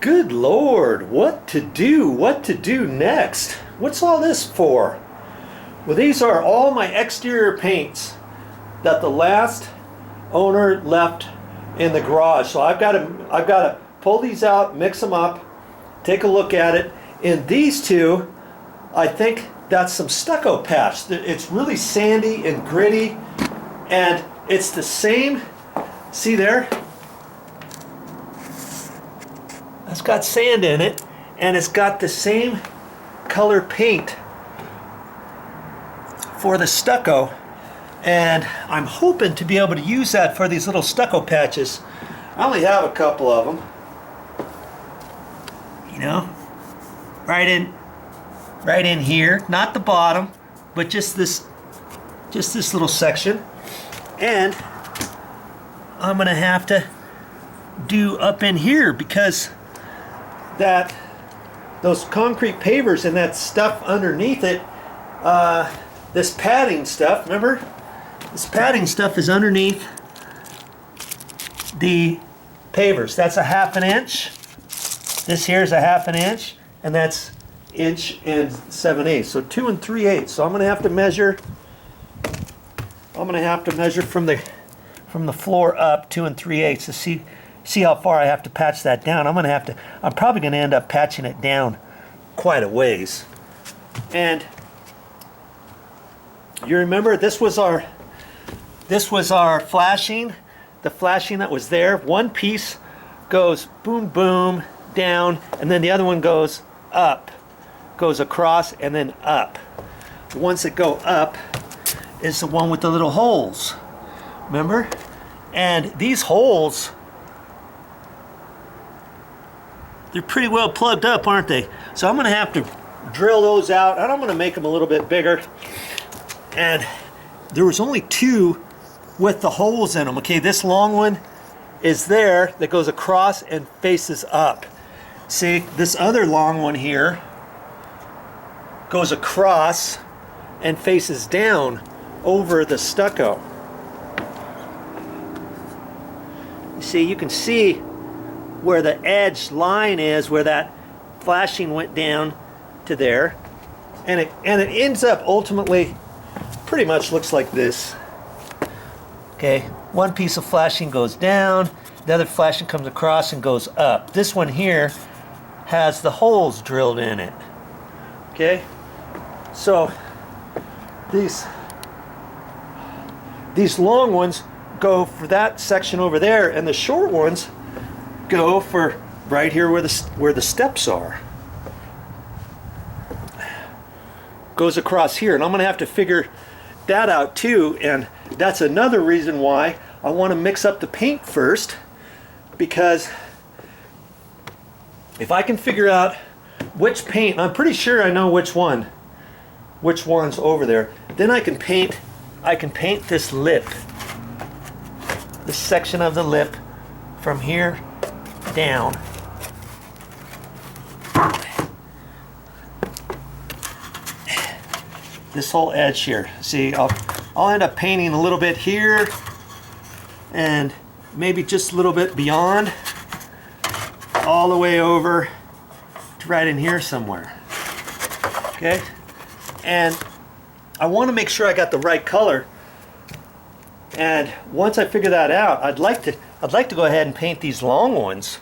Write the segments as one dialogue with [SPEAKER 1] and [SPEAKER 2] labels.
[SPEAKER 1] Good Lord, what to do? What to do next? What's all this for? Well, these are all my exterior paints that the last owner left in the garage. So I've got to pull these out, mix them up, take a look at it. In these two, I think that's some stucco patch. It's really sandy and gritty, and it's the same. See there? It's got sand in it, and it's got the same color paint for the stucco, and I'm hoping to be able to use that for these little stucco patches. I only have a couple of them, you know, right in here, not the bottom, but just this little section. And I'm gonna have to do up in here because those concrete pavers and that stuff underneath it, this padding stuff, remember? This padding stuff is underneath the pavers. That's a 1/2 inch. This here is a 1/2 inch, and that's 1 7/8. So 2 3/8. So I'm going to have to measure. I'm going to have to measure from the floor up 2 3/8 to see how far I have to patch that down. I'm probably going to end up patching it down quite a ways. And you remember this was our flashing, the flashing that was there. One piece goes boom boom down, and then the other one goes up, goes across and then up. The ones that go up is the one with the little holes, remember? And these holes, they're pretty well plugged up, aren't they? So I'm going to have to drill those out, and I'm going to make them a little bit bigger. And there was only 2 with the holes in them. Okay, this long one is there that goes across and faces up. See, this other long one here goes across and faces down over the stucco. You see, you can see where the edge line is, where that flashing went down to there, and it ends up ultimately pretty much looks like this. Okay, one piece of flashing goes down, the other flashing comes across and goes up. This one here has the holes drilled in it. Okay, so these long ones go for that section over there, and the short ones go for right here where the steps are. Goes across here, and I'm gonna have to figure that out too, and that's another reason why I want to mix up the paint first, because if I can figure out which paint, I'm pretty sure I know which one's over there, then I can paint this lip, this section of the lip from here down. This whole edge here. See, I'll end up painting a little bit here and maybe just a little bit beyond, all the way over to right in here somewhere. Okay, and I want to make sure I got the right color, and once I figure that out, I'd like to go ahead and paint these long ones.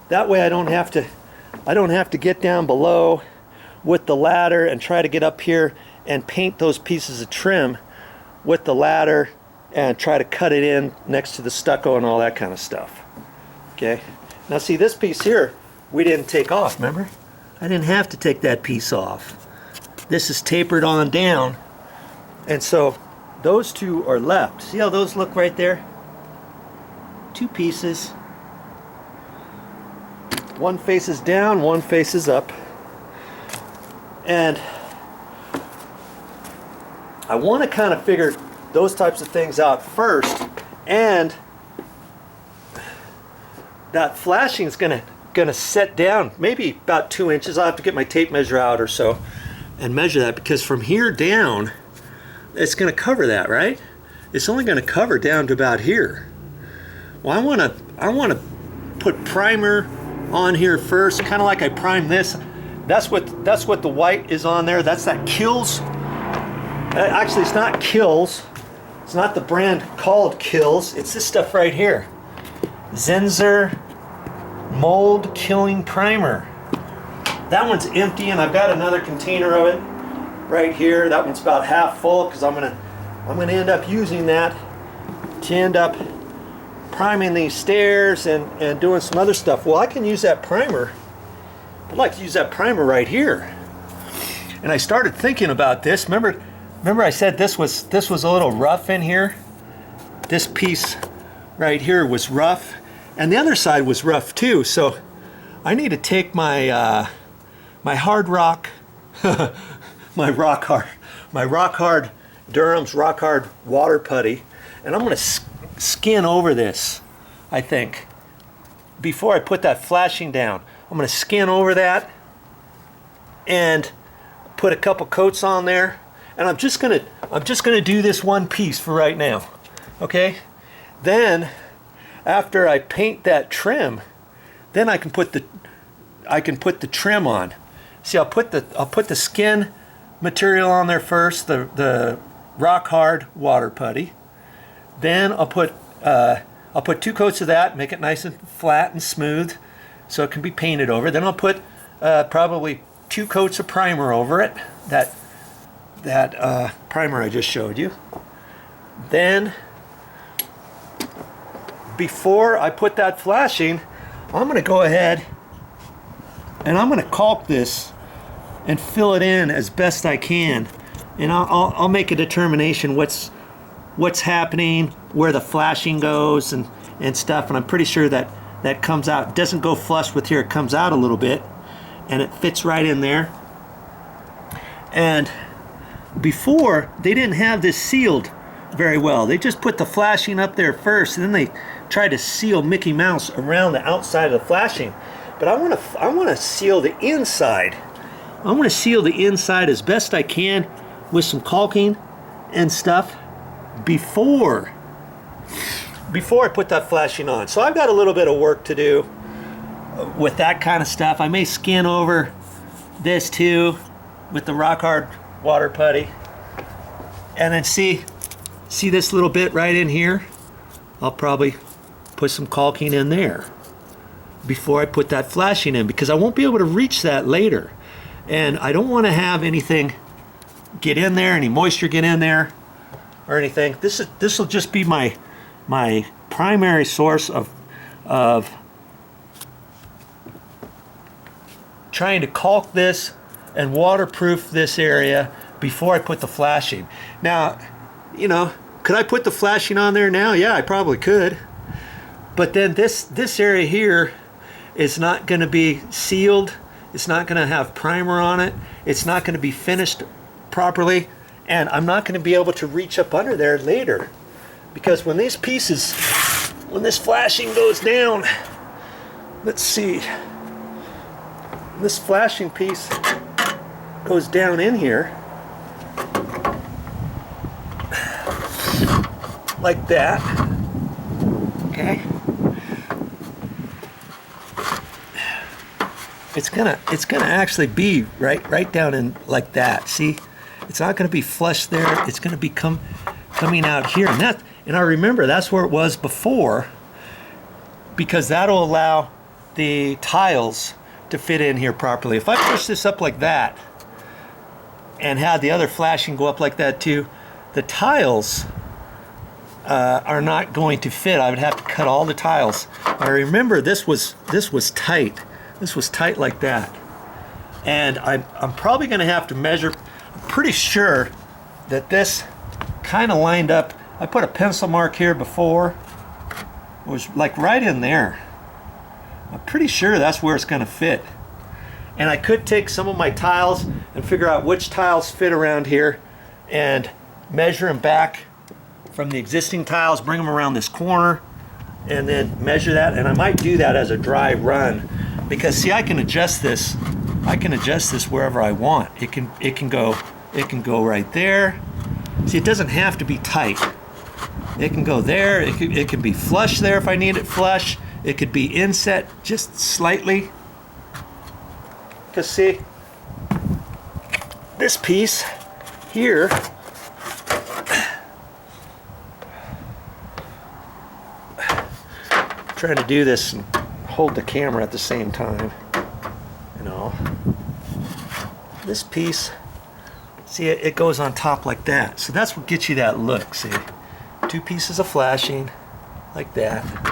[SPEAKER 1] That way I don't have to get down below with the ladder and try to get up here and paint those pieces of trim with the ladder and try to cut it in next to the stucco and all that kind of stuff. Okay, now see, this piece here we didn't take off, remember? I didn't have to take that piece off. This is tapered on down, and so those 2 are left. See how those look right there? 2 pieces. One faces down, one faces up. And I want to kind of figure those types of things out first, and that flashing is gonna set down maybe about 2 inches. I'll have to get my tape measure out or so and measure that, because from here down it's gonna cover that, right? It's only gonna cover down to about here. Well, I wanna put primer on here first, kind of like I primed this. That's what the white is on there. That's that Kills. Actually, it's not Kills. It's not the brand called Kills. It's this stuff right here. Zenzer Mold Killing Primer. That one's empty, and I've got another container of it right here. That one's about half full because I'm gonna end up using that to end up priming these stairs and doing some other stuff. Well, I can use that primer. I'd like to use that primer right here. And I started thinking about this. Remember I said this was a little rough in here. This piece right here was rough, and the other side was rough too. So I need to take my my hard rock, my rock hard Durham's rock hard water putty, and I'm going to skin over this. I think before I put that flashing down, I'm going to skin over that and put a couple coats on there. And I'm just gonna do this one piece for right now, okay? Then, after I paint that trim, then I can put the trim on. See, I'll put the skin material on there first, the rock hard water putty. Then I'll put 2 coats of that, make it nice and flat and smooth, so it can be painted over. Then I'll put probably 2 coats of primer over it. That primer I just showed you. Then, before I put that flashing, I'm going to go ahead and I'm going to caulk this and fill it in as best I can. And I'll make a determination what's happening, where the flashing goes and stuff. And I'm pretty sure that comes out. It doesn't go flush with here. It comes out a little bit, and it fits right in there. And before, they didn't have this sealed very well. They just put the flashing up there first, and then they tried to seal Mickey Mouse around the outside of the flashing. But I want to seal the inside. I want to seal the inside as best I can with some caulking and stuff before I put that flashing on. So I've got a little bit of work to do with that kind of stuff. I may skin over this too with the rock hard water putty, and then see this little bit right in here. I'll probably put some caulking in there before I put that flashing in, because I won't be able to reach that later, and I don't want to have anything get in there, any moisture get in there or anything. This will just be my primary source of trying to caulk this and waterproof this area before I put the flashing. Now, you know, could I put the flashing on there now? Yeah, I probably could. But then this area here is not going to be sealed. It's not going to have primer on it. It's not going to be finished properly, and I'm not going to be able to reach up under there later, because when this flashing goes down, let's see, this flashing piece goes down in here like that, okay? It's gonna actually be right down in like that. See, it's not gonna be flush there. It's gonna be coming out here, and I remember that's where it was before, because that'll allow the tiles to fit in here properly. If I push this up like that and had the other flashing go up like that too, the tiles are not going to fit. I would have to cut all the tiles. I remember this was tight. This was tight like that, and I'm probably going to have to measure. I'm pretty sure that this kind of lined up. I put a pencil mark here before. It was like right in there. I'm pretty sure that's where it's going to fit. And I could take some of my tiles and figure out which tiles fit around here and measure them back from the existing tiles, bring them around this corner, and then measure that. And I might do that as a dry run, because see, I can adjust this. I can adjust this wherever I want. It can go right there. See, it doesn't have to be tight. It can go there. It can be flush there if I need it flush. It could be inset just slightly. Because see, this piece here, trying to do this and hold the camera at the same time, you know. This piece, see, it goes on top like that. So that's what gets you that look, see. Two pieces of flashing like that.